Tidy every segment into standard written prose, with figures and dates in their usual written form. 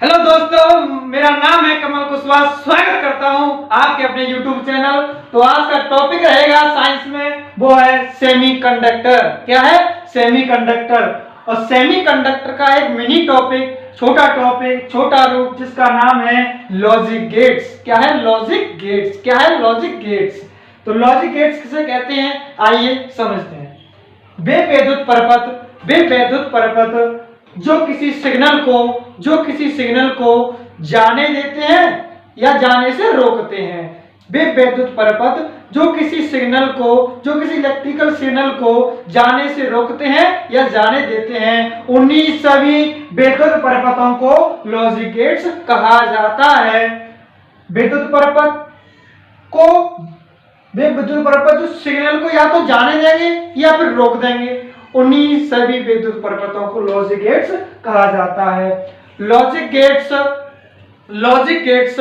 Hello दोस्तों, मेरा नाम है कमल कुशवाहा। स्वागत करता हूं आपके अपने YouTube चैनल। तो आज का टॉपिक रहेगा साइंस में, वो है सेमीकंडक्टर। क्या है? सेमीकंडक्टर। और सेमीकंडक्टर का एक मिनी टॉपिक, छोटा रूप, जिसका नाम है लॉजिक गेट्स। क्या है? Logic gates. क्या है? Logic gates. तो लॉजिक गेट्स किसे कहते हैं, आइए समझते हैं। वे वैद्युत परपथ जो किसी सिग्नल को जाने देते हैं या जाने से रोकते हैं। वे वैद्युत परपथ जो किसी इलेक्ट्रिकल सिग्नल को जाने से रोकते हैं या जाने देते हैं, उन्हीं सभी वैद्युत परपथों को लॉजिक गेट्स कहा जाता है। वैद्युत परपथ जो सिग्नल को या तो जाने देंगे या फिर रोक देंगे, उन्हीं सभी विद्युत परपथों को लॉजिक गेट्स कहा जाता है। लॉजिक गेट्स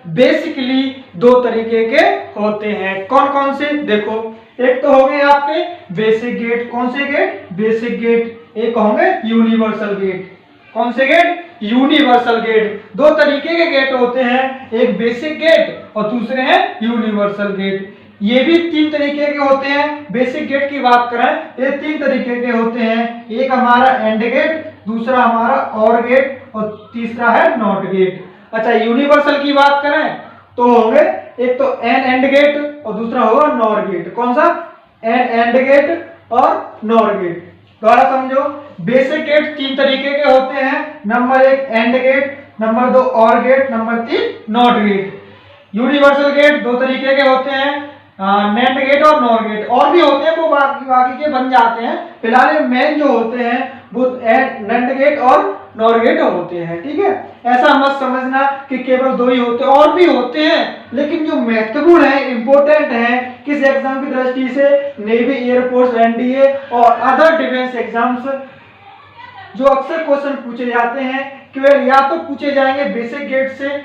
बेसिकली दो तरीके के होते हैं। कौन कौन से? देखो, एक तो हो गए आपके बेसिक गेट। कौन से गेट? Basic gate. एक होंगे यूनिवर्सल गेट। कौन से गेट? Universal gate. दो तरीके के गेट होते हैं, एक बेसिक गेट और दूसरे हैं यूनिवर्सल गेट। ये भी तीन तरीके के होते हैं। बेसिक गेट की बात करें, ये तीन तरीके के होते हैं। एक हमारा एंड गेट, दूसरा हमारा और गेट और तीसरा है नॉट गेट। अच्छा, यूनिवर्सल की बात करें तो होंगे एक तो एंड गेट और दूसरा होगा नॉर गेट। कौन सा? एंड गेट और नॉर गेट। दोबारा समझो, बेसिक गेट तीन तरीके के होते हैं। नंबर एक एंड गेट, नंबर दो और गेट, नंबर तीन नॉट गेट। यूनिवर्सल गेट दो तरीके के होते हैं, नैंड गेट और नॉर गेट। और भी होते हैं, वो बाकी के बन जाते हैं। फिलहाल मेन जो होते हैं वो नैंड गेट और नॉर गेट होते हैं। ठीक है, ऐसा मत समझना कि केवल दो ही होते हैं, और भी होते हैं, लेकिन जो महत्वपूर्ण है, इंपॉर्टेंट है किस एग्जाम की दृष्टि से, नेवी, एयरफोर्स, एनडीए और अदर डिफेंस एग्जाम्स, जो अक्सर क्वेश्चन पूछे जाते हैं, केवल या तो पूछे जाएंगे बेसिक गेट से,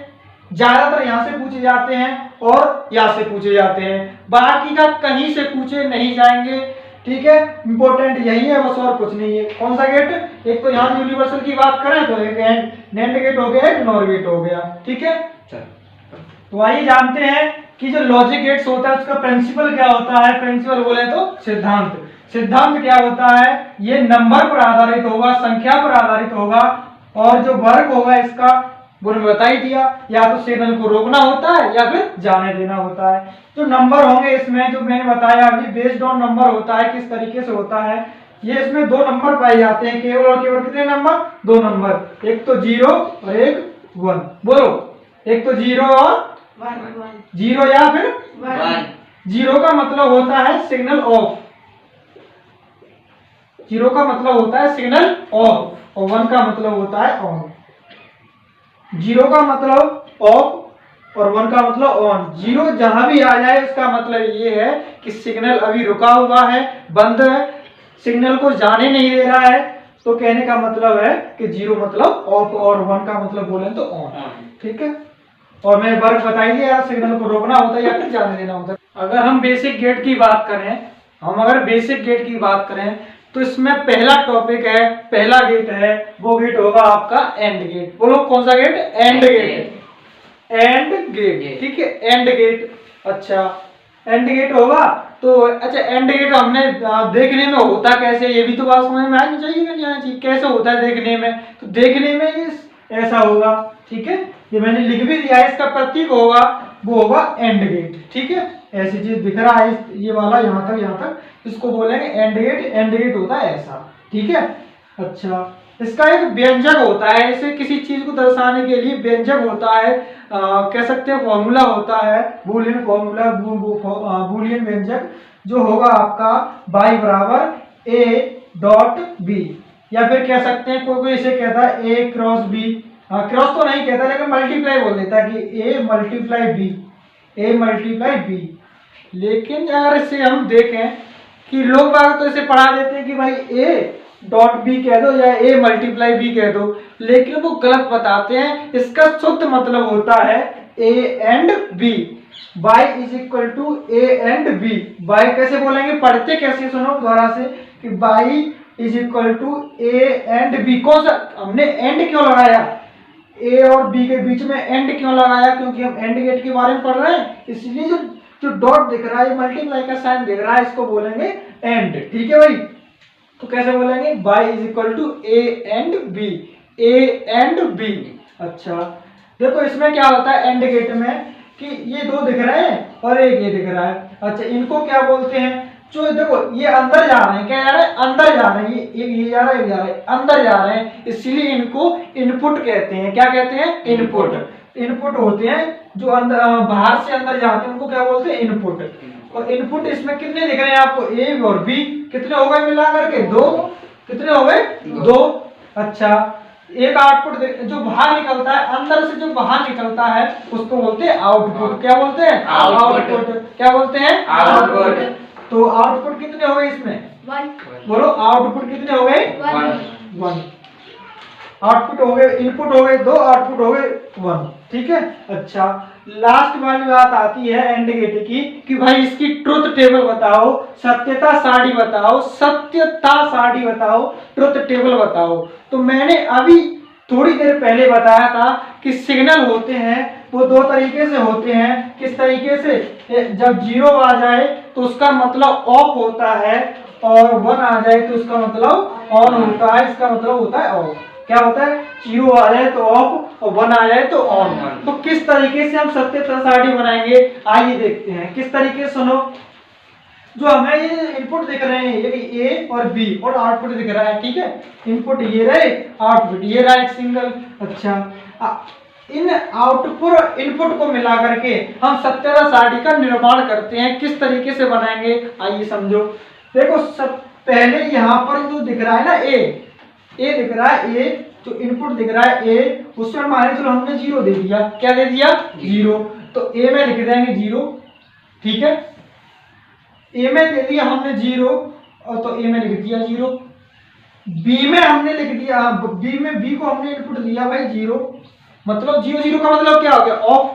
ज्यादातर यहां से पूछे जाते हैं और यहां से पूछे जाते हैं, बाकी का कहीं से पूछे नहीं जाएंगे। ठीक है, इंपॉर्टेंट यही है बस, और कुछ नहीं है। कौन सा गेट? एक तो यहां यूनिवर्सल की बात करें तो एक नैंड गेट हो गया, एक नॉर गेट हो गया। ठीक है, तो आइए जानते हैं कि जो लॉजिक गेट्स होता है उसका प्रिंसिपल क्या होता है। प्रिंसिपल बोले तो सिद्धांत क्या होता है? ये नंबर पर आधारित होगा, संख्या पर आधारित होगा, और जो वर्क होगा इसका वो बता ही दिया, या तो सिग्नल को रोकना होता है या फिर जाने देना होता है। जो नंबर होंगे इसमें, जो मैंने बताया अभी, बेस्ड ऑन नंबर होता है। किस तरीके से होता है ये? इसमें दो नंबर पाए जाते हैं, केवल और केवल कितने नंबर? दो नंबर, एक तो 0 और एक 1। बोलो, एक तो 0 और 0 या फिर 1। 0 का मतलब होता है सिग्नल ऑफ, 0 का मतलब होता है सिग्नल ऑफ, और 1 का मतलब होता है ऑन। 0 का मतलब ऑफ और 1 का मतलब ऑन। 0 जहां भी आ जाए उसका मतलब ये है कि सिग्नल अभी रुका हुआ है, बंद है, सिग्नल को जाने नहीं दे रहा है। तो कहने का मतलब है कि 0 मतलब ऑफ और 1 का मतलब बोले तो ऑन। ठीक है, और मैं वर्क बताई दिया, सिग्नल को रोकना होता है या फिर जाने देना होता है। अगर हम बेसिक गेट की बात करें, तो इसमें पहला टॉपिक है, पहला गेट है, वो गेट होगा आपका एंड गेट। बोलो कौन सा गेट? And gate. ठीक है, एंड गेट। अच्छा, एंड गेट होगा तो अच्छा, एंड गेट हमने देखने में होता कैसे, ये भी तो बात समझ में आनी चाहिए कि नहीं आनी चाहिए? कैसे होता है देखने में? तो देखने में ये ऐसा होगा। ठीक है, ये मैंने लिख भी दिया है, इसका प्रतीक होगा वो होगा एंड गेट। ठीक है, ऐसी चीज दिख रहा है, ये वाला यहाँ तक इसको बोलेंगे एंड गेट। एंड गेट होता है ऐसा। ठीक है, अच्छा, इसका एक व्यंजक होता है, इसे किसी चीज को दर्शाने के लिए व्यंजक होता है, कह सकते हैं फॉर्मूला होता है, बूलियन फॉर्मूला, बूलियन व्यंजक, जो होगा आपका y बराबर a डॉट b, या फिर कह सकते हैं कोई इसे कहता है a क्रॉस b। क्रॉस तो नहीं कहता, लेकिन मल्टीप्लाई बोल देता है कि a मल्टीप्लाई b। लेकिन अगर इसे हम देखें कि लोग बाग तो इसे पढ़ा देते हैं कि भाई a डॉट बी कह दो या a मल्टीप्लाई b कह दो, लेकिन वो गलत बताते हैं। इसका शुद्ध मतलब होता है a and b, y is equal to a and b। y कैसे बोलेंगे, पढ़ते कैसे, सुनो दोबारा से, कि y is equal to a and b। कौन सा हमने एंड क्यों लगाया? ए और बी के बीच में एंड क्यों लगाया, क्योंकि हम एंड गेट के बारे में पढ़ रहे हैं, इसलिए जो जो डॉट दिख रहा है, मल्टीप्लाई का साइन दिख रहा है, इसको बोलेंगे एंड। ठीक है भाई, तो कैसे बोलेंगे, y is equal to A and B, A and B. अच्छा देखो इसमें क्या होता है एंड गेट में कि ये दो दिख रहे हैं और एक ये दिख रहा है। अच्छा इनको क्या बोलते हैं, जो देखो ये अंदर जा रहे हैं, क्या जा रहे हैं, अंदर जा रहे हैं, ये जा रहा है, ये जा रहा है, अंदर जा रहे हैं, इसलिए इनको इनपुट कहते हैं। क्या कहते हैं, इनपुट। इनपुट होते हैं जो अंदर बाहर से अंदर जाते हैं, उनको क्या बोलते हैं, इनपुट। और इनपुट इसमें कितने दिख रहे हैं आपको, ए और बी, कितने हो गए मिला करके, दो, कितने हो गए, दो। अच्छा एक आउटपुट जो बाहर निकलता है, अंदर से जो बाहर निकलता है उसको बोलते हैं आउटपुट। क्या बोलते हैं, आउटपुट। क्या बोलते हैं, आउटपुट। तो आउटपुट कितने हो गए इसमें, 1। बोलो आउटपुट कितने हो गए, 1। आउटपुट हो गए, इनपुट हो गए 2, आउटपुट हो गए 1। ठीक है। अच्छा लास्ट वाली बात आती है एंड गेट की कि भाई इसकी ट्रुथ टेबल बताओ, सत्यता सारणी बताओ, सत्यता सारणी बताओ, ट्रुथ टेबल बताओ। तो मैंने अभी थोड़ी देर पहले बताया था कि सिग्नल होते हैं वो दो तरीके से होते हैं। किस तरीके से, जब 0 आ जाए तो उसका मतलब ऑफ होता है, और 1 आ जाए तो उसका मतलब ऑन होता है। इसका मतलब होता है ऑफ। क्या होता है, 0 आ जाए तो ऑफ और 1 आ जाए तो ऑन। तो किस तरीके से हम सत्यता सारणी बनाएंगे, आइए देखते हैं किस तरीके से। सुनो, जो हमें ये इनपुट दिख रहे हैं, ये ए और बी, और आउटपुट दिख रहा है। ठीक है, इनपुट ये रहे, आउटपुट ये रहा एक सिंगल। अच्छा इन आउटपुट इनपुट को मिला करके हम सत्यता सारणी का निर्माण करते हैं। किस तरीके से बनाएंगे आइए समझो। देखो सब पहले यहाँ पर जो दिख रहा है ना, ए दिख रहा है, ए जो इनपुट दिख रहा है ए, उसमें मान चलो हमने 0 दे दिया। क्या दे दिया, 0। तो ए में लिख देंगे 0। ठीक है, ए में दे दिया हमने 0, और तो ए में लिख दिया 0। बी में हमने लिख दिया, बी को हमने इनपुट दिया भाई 0, मतलब 0 0 का मतलब क्या हो गया, ऑफ।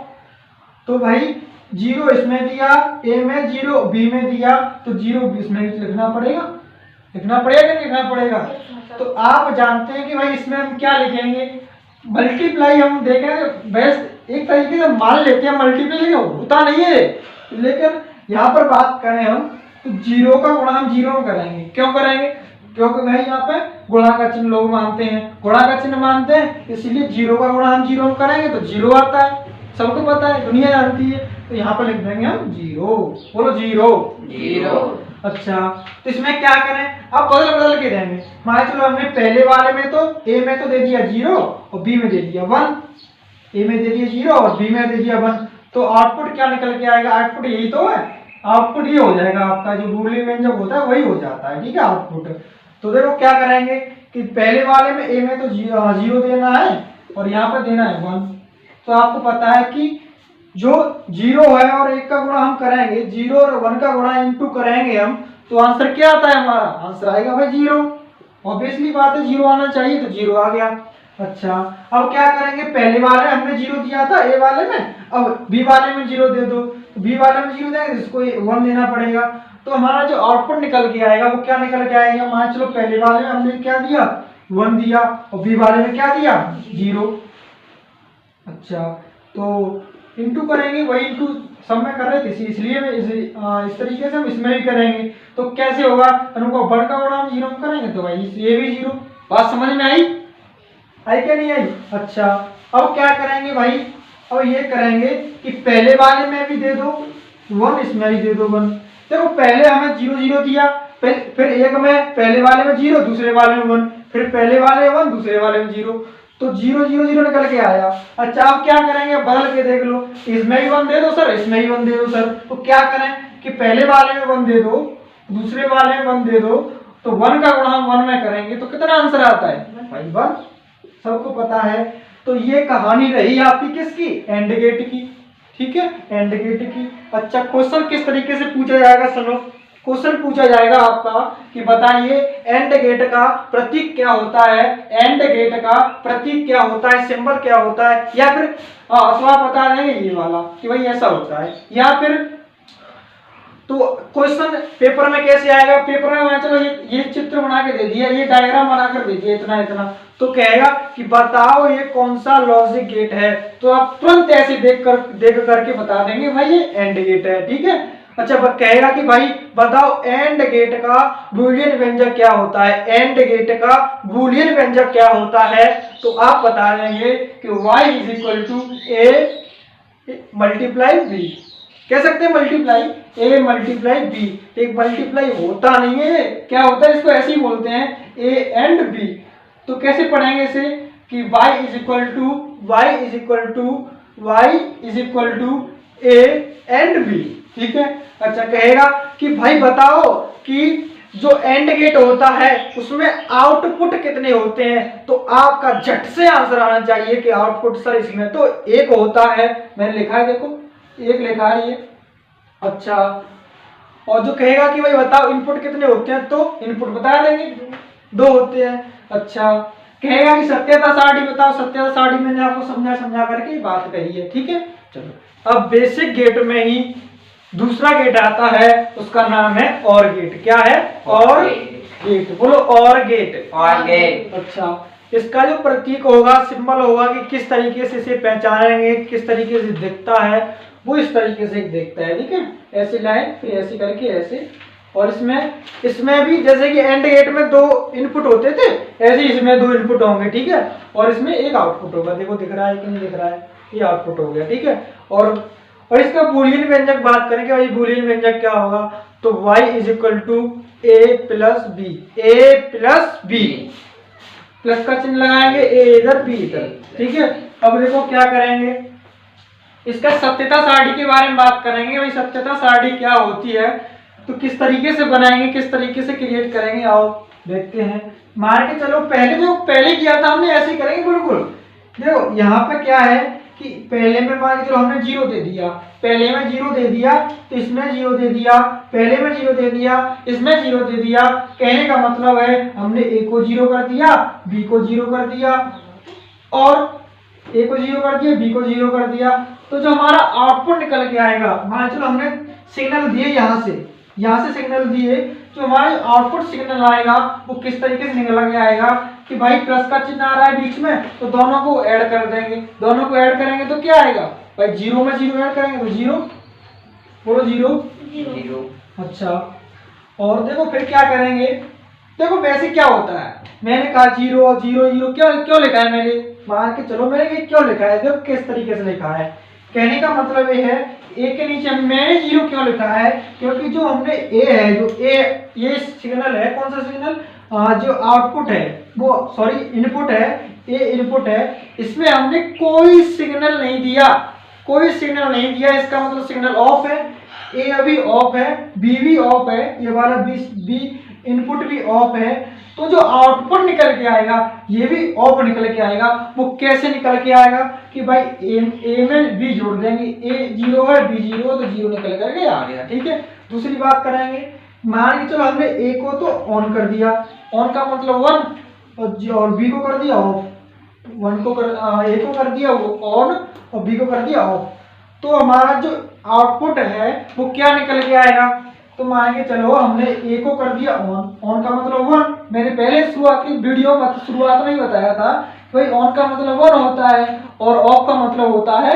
तो भाई 0 इसमें दिया, ए में 0, बी में दिया, तो 0 इसमें लिखना पड़ेगा। लिखना पड़ेगा कि नहीं लिखना पड़ेगा। तो आप जानते हैं कि भाई इसमें हम क्या लिखेंगे, मल्टीप्लाई। हम देखें बेस्ट एक तरीके से मान लेते हैं मल्टीप्लाई, लेकिन होता नहीं है। लेकिन यहाँ पर बात करें हम तो 0 का गुणा हम 0 में करेंगे। क्यों करेंगे, क्योंकि भाई यहाँ पे गुणा का चिन्ह लोग मानते हैं, गुणा का चिन्ह मानते हैं, इसलिए 0 का गुणा हम 0 में करेंगे तो 0 आता है, सबको पता है, दुनिया जानती है। तो यहाँ पर लिख देंगे हम 0। बोलो 0। अच्छा तो इसमें क्या करें, अब बदल के देंगे। मान चलो हमने पहले वाले में तो ए में तो दे दिया 0 और बी में दे दिया 1। ए में दे दिया 0 और बी में दे दिया 1। तो आउटपुट क्या निकल के आएगा, आउटपुट यही तो है, आउटपुट ये हो जाएगा आपका, जो बूलियन में जब होता है वही हो जाता है। ठीक है, आउटपुट। तो देखो क्या करेंगे कि पहले वाले में ए में तो 0 देना है और यहाँ पर देना है 1। तो आपको पता है कि जो 0 है और 1 का गुणा हम करेंगे, 0 और 1 का गुणा इनटू करेंगे हम, तो आंसर क्या आता है हमारा, आंसर आएगा भाई 0। ऑब्वियसली बात है 0 आना चाहिए, तो 0 आ गया। अच्छा अब क्या करेंगे, पहले वाले हमने 0 दिया था ए वाले में, अब बी वाले में 0 दे दो। तो बी वाले में 0 देंगे, इसको 1 देना पड़ेगा। तो हमारा जो आउटपुट निकल के आएगा वो क्या निकल के आएगा, मान चलो पहले वाले में हमने क्या दिया, 1 दिया, और बी वाले में क्या दिया, 0। अच्छा तो इंटू करेंगे, वही इंटू सब में कर रहे थे, इसलिए इस तरीके से हम इसमें भी करेंगे। तो कैसे होगा, उनको 1 का गुणा हम 0 में करेंगे तो भाई ये भी 0। बात समझ में आई क्या नहीं आई। अच्छा अब क्या करेंगे भाई, अब ये करेंगे कि पहले वाले में भी दे दो 1, इसमें भी दे दो 1। देखो पहले हमें 0 0 दिया, फिर एक में पहले वाले में 0, दूसरे वाले में 1, फिर पहले वाले 1, दूसरे वाले में 0, तो 0 0 0 निकल के आया। अच्छा अब क्या करेंगे, बदल के देख लो, इसमें भी 1 दे दो सर, इसमें भी 1 दे दो सर। तो क्या करें कि पहले वाले में 1 दे दो, दूसरे वाले में 1 दे दो, तो 1 का गुणा हम 1 में करेंगे तो कितना आंसर आता है भाई 1, सबको पता है। तो ये कहानी रही आपकी किसकी, एंड गेट की। ठीक है, एंड गेट की। अच्छा क्वेश्चन किस तरीके से पूछा जाएगा, सुनो। क्वेश्चन पूछा जाएगा आपका कि बताइए एंड गेट का प्रतीक क्या होता है, एंड गेट का प्रतीक क्या होता है, सिंबल क्या होता है, या फिर अथवा बता देंगे ये वाला कि भाई ऐसा होता है, या फिर तो क्वेश्चन पेपर में कैसे आएगा, पेपर में मान चलो ये चित्र बना के दे दिया, ये डायग्राम बनाकर दे दिया इतना इतना, तो कहेगा कि बताओ ये कौन सा लॉजिक गेट है, तो आप तुरंत ऐसे देख करके बता देंगे भाई ये एंड गेट है। ठीक है, अच्छा कहेगा कि भाई बताओ एंड गेट का बूलियन व्यंजक क्या होता है, एंड गेट का बूलियन व्यंजक क्या होता है, तो आप बता देंगे कि y is equal to A multiply B, कह सकते हैं मल्टीप्लाई ए मल्टीप्लाई बी, एक मल्टीप्लाई होता नहीं है, क्या होता है इसको ऐसे ही बोलते हैं ए एंड बी। तो कैसे पढ़ेंगे इसे कि y is equal to A and B. ठीक है, अच्छा कहेगा कि भाई बताओ कि जो एंड गेट होता है उसमें आउटपुट कितने होते हैं, तो आपका झट से आंसर आना चाहिए कि आउटपुट सर इसमें तो एक होता है, मैंने लिखा है देखो एक लिखा है ये। अच्छा और जो कहेगा कि भाई बताओ इनपुट कितने होते हैं, तो इनपुट बता देंगे 2 होते हैं। अच्छा कहेगा कि सत्यता सारणी बताओ, सत्यता सारणी मैंने आपको समझा करके बात कही है। ठीक है, चलो अब बेसिक गेट में ही दूसरा गेट आता है, उसका नाम है और गेट। क्या है? और गेट, बोलो और गेट। और गेट। अच्छा इसका जो प्रतीक होगा, सिंबल होगा कि किस तरीके से इसे पहचानेंगे, किस तरीके से दिखता है, वो इस तरीके से दिखता है। ठीक है, ऐसी लाइन फिर ऐसी करके ऐसे, और इसमें भी जैसे कि एंड गेट में 2 इनपुट होते थे, ऐसे इसमें 2 इनपुट होंगे। ठीक है, और इसमें एक आउटपुट होगा, देखो दिख रहा है कि नहीं दिख रहा है, ये आउटपुट हो गया। ठीक है, और इसका बूलियन व्यंजक बात करेंगे, भाई बूलियन व्यंजक क्या होगा, तो y is equal to A plus B, plus का चिन्ह लगाएंगे, ए इधर बी इधर। ठीक है, अब देखो क्या करेंगे, इसका सत्यता सारणी के बारे में बात करेंगे। भाई सत्यता सारणी क्या होती है, तो किस तरीके से बनाएंगे, किस तरीके से क्रिएट करेंगे, आओ देखते हैं। मान के चलो पहले किया था हमने, ऐसे ही करेंगे बिल्कुल। देखो यहाँ पे क्या है कि पहले में मान के चलो हमने 0 दे दिया, पहले में 0 दे दिया, तो इसमें 0 दे दिया, पहले में 0 दे दिया, इसमें 0 दे दिया। कहने का मतलब है हमने a को 0 कर दिया, b को 0 कर दिया, और a को 0 कर दिया, b को 0 कर दिया। तो जो हमारा आउटपुट निकल के आएगा, मान चलो हमने सिग्नल दिए यहाँ से सिग्नल दिए, जो हमारा आउटपुट सिग्नल आएगा वो किस तरीके से निकल के आएगा कि भाई प्लस का चिन्ह आ रहा है बीच में, तो दोनों को ऐड कर देंगे, दोनों को ऐड करेंगे तो क्या आएगा भाई, 0 में 0 ऐड करेंगे तो 0, बोलो 0। अच्छा और देखो फिर क्या करेंगे, देखो वैसे क्या होता है, मैंने कहा 0 0 0 क्यों लिखा है, मैंने मान के चलो मैंने ये क्यों लिखा है, देखो किस तरीके से लिखा है। कहने का मतलब ये है, ए के नीचे मैंने 0 क्यों लिखा है, क्योंकि जो हमने ए है, जो ए ये सिग्नल है, कौन सा सिग्नल, जो आउटपुट है वो सॉरी इनपुट है, ए इनपुट है, इसमें हमने कोई सिग्नल नहीं दिया, इसका मतलब सिग्नल ऑफ है, ए अभी ऑफ है, बी भी ऑफ है, ये वाला बी इनपुट भी ऑफ है, तो जो आउटपुट निकल के आएगा ये भी ऑफ निकल के आएगा। वो कैसे निकल के आएगा कि भाई ए में बी जोड़ देंगे, ए 0 है बी 0 है, तो 0 निकल करके आ गया। ठीक है, दूसरी बात करेंगे, मान के चलो हमने ए को तो ऑन कर दिया, ऑन का मतलब 1, और बी को कर दिया ऑफ, ए को कर दिया ऑन और बी को कर दिया ऑफ, तो हमारा जो आउटपुट है वो क्या निकल के आएगा, तो मान के चलो हमने ए को कर दिया ऑन का मतलब 1, मैंने पहले वीडियो में शुरुआत में ही बताया था कि भाई ऑन का मतलब 1 होता है और ऑफ का मतलब होता है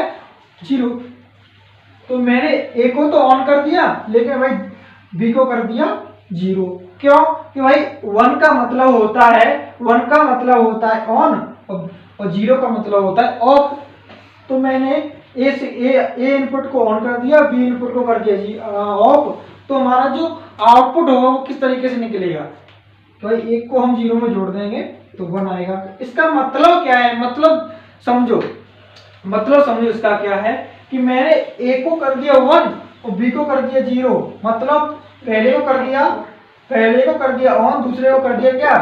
0। तो मैंने ए को तो ऑन कर दिया, लेकिन भाई बी को कर दिया 0, क्यों कि भाई 1 का मतलब होता है ऑन और 0 का मतलब होता है ऑफ। तो मैंने ए इनपुट को ऑन कर दिया, बी इनपुट को कर दिया ऑफ, तो हमारा जो आउटपुट होगा वो किस तरीके से निकलेगा, तो भाई एक को हम 0 में जोड़ देंगे तो 1 आएगा। इसका मतलब क्या है, मतलब समझो इसका क्या है कि मैंने ए को कर दिया 1 और बी को कर दिया 0, मतलब पहले को कर दिया ऑन, दूसरे को कर दिया क्या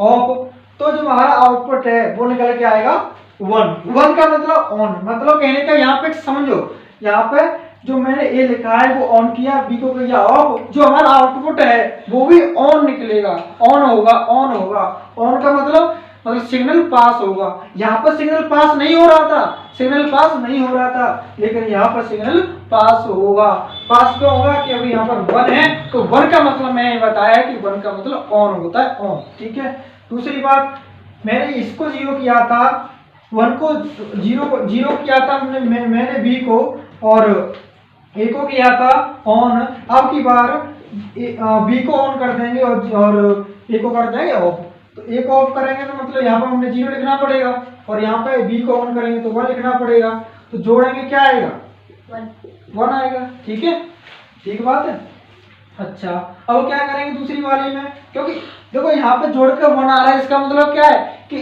ऑफ, तो जो हमारा आउटपुट है वो निकल के आएगा 1 का मतलब ऑन, मतलब कहने का यहाँ पे समझो, यहाँ पे जो मैंने ए लिखा है वो ऑन किया, बी को किया ऑफ, जो हमारा आउटपुट है वो भी ऑन निकलेगा, ऑन होगा। ऑन का मतलब सिग्नल पास होगा, यहाँ पर सिग्नल पास नहीं हो रहा था, लेकिन यहाँ पर सिग्नल पास होगा, पास क्यों होगा कि अभी यहाँ पर 1 है, तो 1 का मतलब मैंने बताया कि 1 का मतलब ऑन होता है, ऑन। ठीक है। दूसरी बात, मैंने इसको 0 किया था, 1 को 0 किया था मैंने बी को, और ए को किया था ऑन। अब की बार बी को ऑन कर देंगे और ए को कर देंगे ऑफ। तो ए को ऑफ करेंगे तो मतलब यहाँ पर हमने 0 लिखना पड़ेगा, और यहाँ पे बी को ऑन करेंगे तो 1 लिखना पड़ेगा। तो जोड़ेंगे क्या आएगा? 1 आएगा। ठीक है, ठीक बात है। अच्छा, अब क्या करेंगे दूसरी वाली में, क्योंकि देखो यहाँ पे जोड़कर 1 आ रहा है, इसका मतलब क्या है कि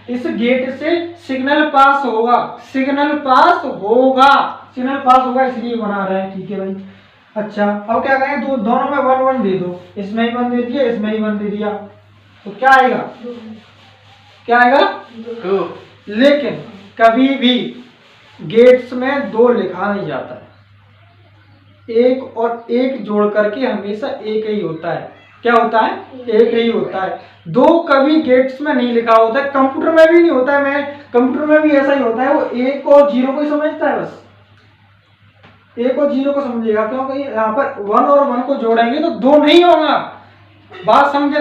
इस गेट से सिग्नल पास होगा, सिग्नल पास होगा, सिग्नल पास होगा, इसलिए बना रहे हैं। ठीक है भाई। अच्छा, अब क्या करेंगे, दोनों में 1 1 दे दो, इसमें ही 1 दे दिया, इसमें ही 1 दे दिया, तो क्या आएगा? क्या आएगा? 2। लेकिन कभी भी गेट्स में 2 लिखा नहीं जाता है, एक और एक जोड़ करके हमेशा एक ही होता है। क्या होता है? एक ही होता है। 2 कभी गेट्स में नहीं लिखा होता है, कंप्यूटर में भी नहीं होता है। मैं कंप्यूटर में भी ऐसा ही होता है, वो 1 और 0 को ही समझता है, बस 1 और 0 को समझेगा, क्योंकि यहाँ पर 1 और 1 को जोड़ेंगे तो 2 नहीं होगा। बात समझे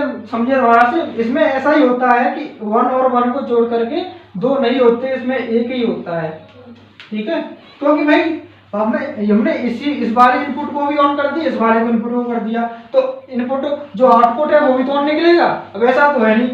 दोबारा से। इसमें ऐसा ही होता है कि 1 और 1 को जोड़ करके 2 नहीं होते, इसमें एक ही होता है। ठीक है, क्योंकि भाई हमने इस वाले इनपुट को भी ऑन कर दिया, इस वाले को इनपुट को कर दिया, तो इनपुट जो आउटपुट है वो भी तो ऑन निकलेगा। अब ऐसा तो है नहीं,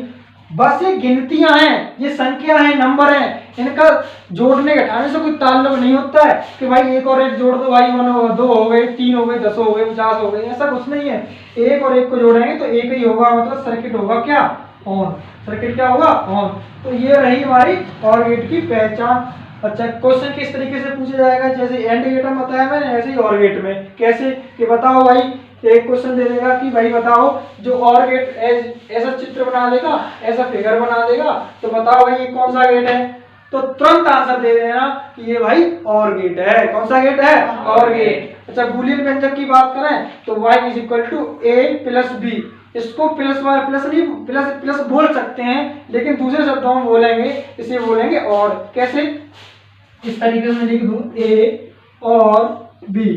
बस ये गिनतियां हैं, ये संख्या है, नंबर है, इनका जोड़ने घटाने से कोई ताल्लुक नहीं होता है कि भाई 1 और 1 जोड़ दो भाई 2 हो गए, 3 हो गए, 10 हो गए, 50 हो गए, ऐसा कुछ नहीं है। 1 और 1 को जोड़ेंगे तो एक ही होगा, मतलब सर्किट होगा क्या? ऑन। सर्किट क्या होगा? ऑन। तो ये रही हमारी OR गेट की पहचान। अच्छा, क्वेश्चन किस तरीके से पूछा जाएगा, जैसे एंड गेट में बताया मैंने, ऐसे ही OR गेट में। कैसे कि बताओ भाई, एक क्वेश्चन दे देगा कि भाई बताओ, जो OR गेट ऐसा चित्र बना देगा, ऐसा फिगर बना देगा, तो बताओ भाई ये कौन सा गेट है, तो तुरंत आंसर दे देना कि ये भाई OR गेट है। कौन सा गेट है? OR gate. अच्छा, बूलियन व्यंजक की बात करें तो y = a + b, इसको प्लस नहीं प्लस बोल सकते हैं, लेकिन दूसरे शब्दों में बोलेंगे, इसे बोलेंगे और। कैसे? इस तरीके से लिख दूं, ए और बी,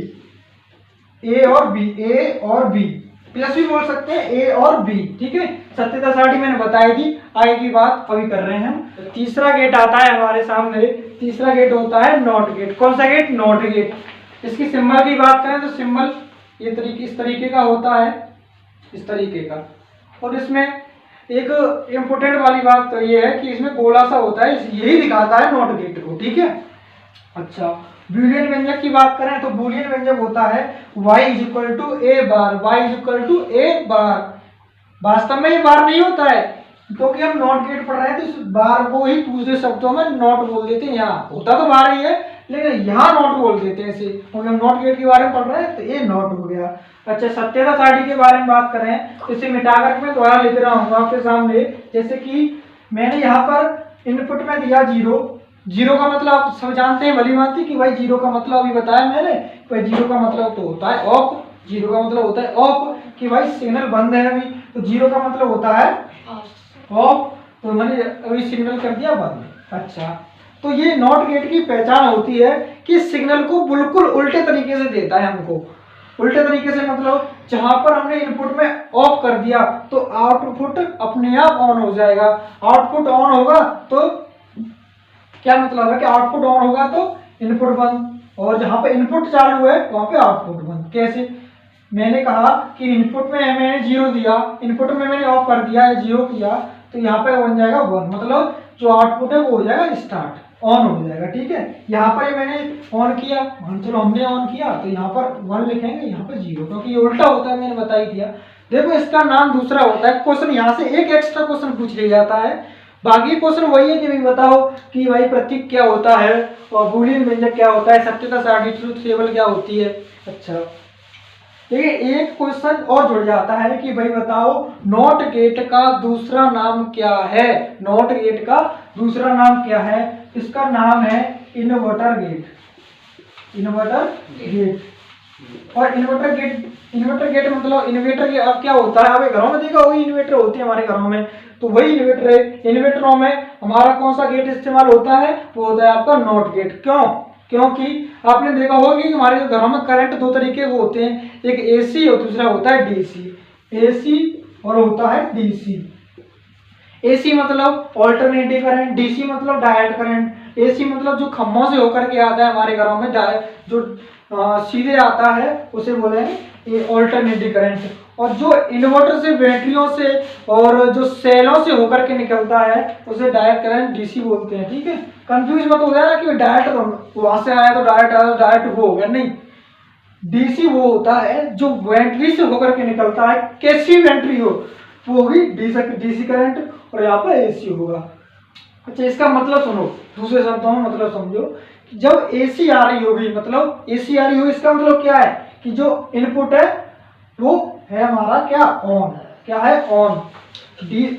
ए और बी, ए और बी, प्लस भी बोल सकते हैं ए और बी। ठीक है, सत्यता सारणी मैंने बताई थी, आगे की बात अभी कर रहे हैं हम। तीसरा गेट आता है हमारे सामने, तीसरा गेट होता है नॉट गेट। कौन सा गेट? Not gate. इसकी सिंबल की बात करें तो सिंबल ये इस तरीके का होता है, इस तरीके का। और इसमें एक इम्पोर्टेंट वाली बात तो ये है कि इसमें गोला सा होता है, यही दिखाता है नॉट गेट को। ठीक है। अच्छा, बूलियन व्यंजक की बात करें तो बूलियन व्यंजक होता है y = a bar, y = a बार। वास्तव में ये बार नहीं होता है, क्योंकि हम नॉट गेट पढ़ रहे हैं तो इस बार को ही दूसरे शब्दों में नॉट बोल देते हैं। यहाँ होता तो बार ही है, लेकिन यहाँ नॉट बोल देते हैं इसे, क्योंकि हम नॉट गेट के बारे में पढ़ रहे हैं, तो ये नॉट हो गया। अच्छा, सत्यता सारणी के बारे में बात करें तो इसे मिटाकर मैं दोबारा लिख रहा हूँ आपके सामने। जैसे कि मैंने यहाँ पर इनपुट में दिया 0, 0 का मतलब आप सब जानते हैं भली भांति कि भाई 0 का मतलब अभी बताया मैंने, भाई 0 का मतलब तो होता है ऑफ। 0 का मतलब होता है ऑफ, कि भाई सिग्नल बंद है अभी, तो 0 का मतलब होता है ऑफ, तो मैंने अभी सिग्नल कर दिया बंद। अच्छा, तो ये नॉट गेट की पहचान होती है कि सिग्नल को बिल्कुल उल्टे तरीके से देता है हमको। उल्टे तरीके से मतलब जहां पर हमने इनपुट में ऑफ कर दिया तो आउटपुट अपने आप ऑन हो जाएगा। आउटपुट ऑन होगा तो क्या मतलब है कि आउटपुट ऑन होगा तो इनपुट बंद, और जहां पे इनपुट चालू है वहां पे आउटपुट बंद। कैसे? मैंने कहा कि इनपुट में मैंने 0 दिया, इनपुट में मैंने ऑफ कर दिया या 0 किया, तो यहाँ पे बन जाएगा 1, मतलब जो आउटपुट है वो हो जाएगा स्टार्ट, ऑन हो जाएगा। ठीक है, यहाँ पर मैंने ऑन किया, चलो हमने ऑन किया तो यहाँ पर 1 लिखेंगे, यहाँ पर 0, क्योंकि ये उल्टा होता है, मैंने बता ही दिया। देखो इसका नाम दूसरा होता है। क्वेश्चन यहाँ से एक एक्स्ट्रा क्वेश्चन पूछ लिया जाता है, बाकी क्वेश्चन वही है कि भाई बताओ कि भाई प्रतीक क्या होता है और बूलियन व्यंजक क्या होता है, सत्यता सारणी ट्रुथ टेबल क्या होती है। अच्छा, देखिए एक क्वेश्चन और जुड़ जाता है कि भाई बताओ नॉट गेट का दूसरा नाम क्या है। नॉट गेट का दूसरा नाम क्या है? इसका नाम है इन्वर्टर गेट। Inverter gate. और इन्वर्टर गेट मतलब इन्वर्टर के अब क्या होता है, हमें घरों में देखा वही इन्वर्टर होती है हमारे घरों में, तो वही इन्वर्टर है। इन्वर्टरों में हमारा कौन सा गेट इस्तेमाल होता है? वो होता है आपका नॉट गेट। क्यों? क्योंकि आपने देखा होगा कि हमारे घरों में करंट दो तरीके के होते हैं, एक एसी और दूसरा होता है डीसी। एसी और होता है डीसी। एसी मतलब ऑल्टरनेटिव करंट, डीसी मतलब डायरेक्ट करंट। एसी मतलब जो खम्भों से होकर के आता है हमारे घरों में, जो सीधे आता है उसे बोले ये ऑल्टरनेटिव करंट। और जो इन्वर्टर से, बैटरियों से और जो सेलों से होकर के निकलता है उसे डायरेक्ट करंट डीसी बोलते हैं। ठीक है, कंफ्यूज मत हो जाए ना कि डायरेक्ट वहां से आया तो डायरेक्ट आया तो डायरेक्ट वो हो गया, नहीं। डीसी वो होता है जो बैटरी से होकर के निकलता है, कैसी बैटरी हो वो होगी डीसी करंट, और यहाँ पर एसी होगा। अच्छा, इसका मतलब सुनो, दूसरे शब्दों में मतलब समझो। जब एसी आ रही होगी, मतलब एसी आ रही होगी, इसका मतलब क्या है कि जो इनपुट है वो है हमारा क्या, ऑन। क्या है, ऑन।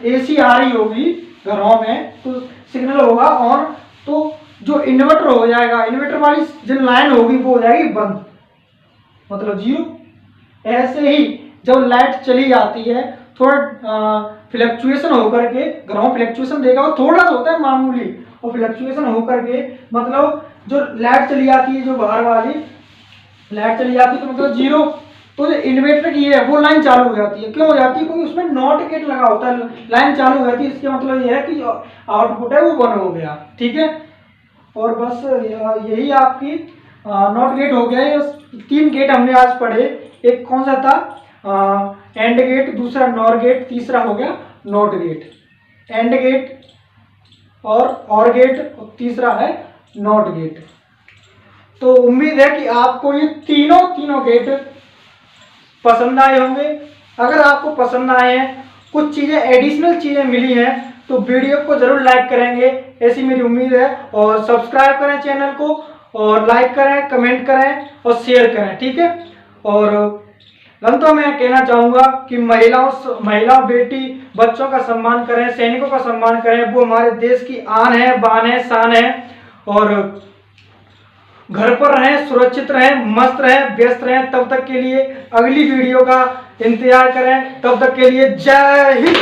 एसी आ रही होगी घरों में तो सिग्नल होगा ऑन, तो जो इन्वर्टर हो जाएगा, इन्वर्टर वाली जो लाइन होगी वो हो जाएगी बंद, मतलब जीरो। ऐसे ही जब लाइट चली जाती है, थोड़ा फ्लक्चुएशन होकर के, घरों फ्लक्चुएशन देखा वो थोड़ा सा होता है मामूली, और फ्लक्चुएशन होकर के मतलब जो लाइट चली जाती है, जो बाहर वाली लाइट चली जाती है तो मतलब जीरो, तो जो इन्वर्टर की है वो लाइन चालू हो जाती है। क्यों हो जाती है? क्योंकि उसमें नॉट गेट लगा होता है, लाइन चालू हो जाती है, इसका मतलब ये है कि आउटपुट है वो बंद हो गया। ठीक है, और बस यही आपकी नॉट गेट हो गया है। 3 गेट हमने आज पढ़े, एक कौन सा था, एंड गेट, दूसरा नॉर गेट, तीसरा हो गया नॉट गेट। एंड गेट और गेट, और तीसरा है नॉट गेट। तो उम्मीद है कि आपको ये तीनों गेट पसंद आए होंगे। अगर आपको पसंद आए हैं, कुछ चीजें एडिशनल चीजें मिली हैं, तो वीडियो को जरूर लाइक करेंगे, ऐसी मेरी उम्मीद है। और सब्सक्राइब करें चैनल को, और लाइक करें, कमेंट करें और शेयर करें। ठीक है, और अंत में कहना चाहूंगा कि महिलाओं, बेटी, बच्चों का सम्मान करें, सैनिकों का सम्मान करें, वो हमारे देश की आन है, बान है, शान है। और घर पर रहें, सुरक्षित रहें, मस्त रहें, व्यस्त रहें। तब तक के लिए अगली वीडियो का इंतजार करें। तब तक के लिए जय हिंद।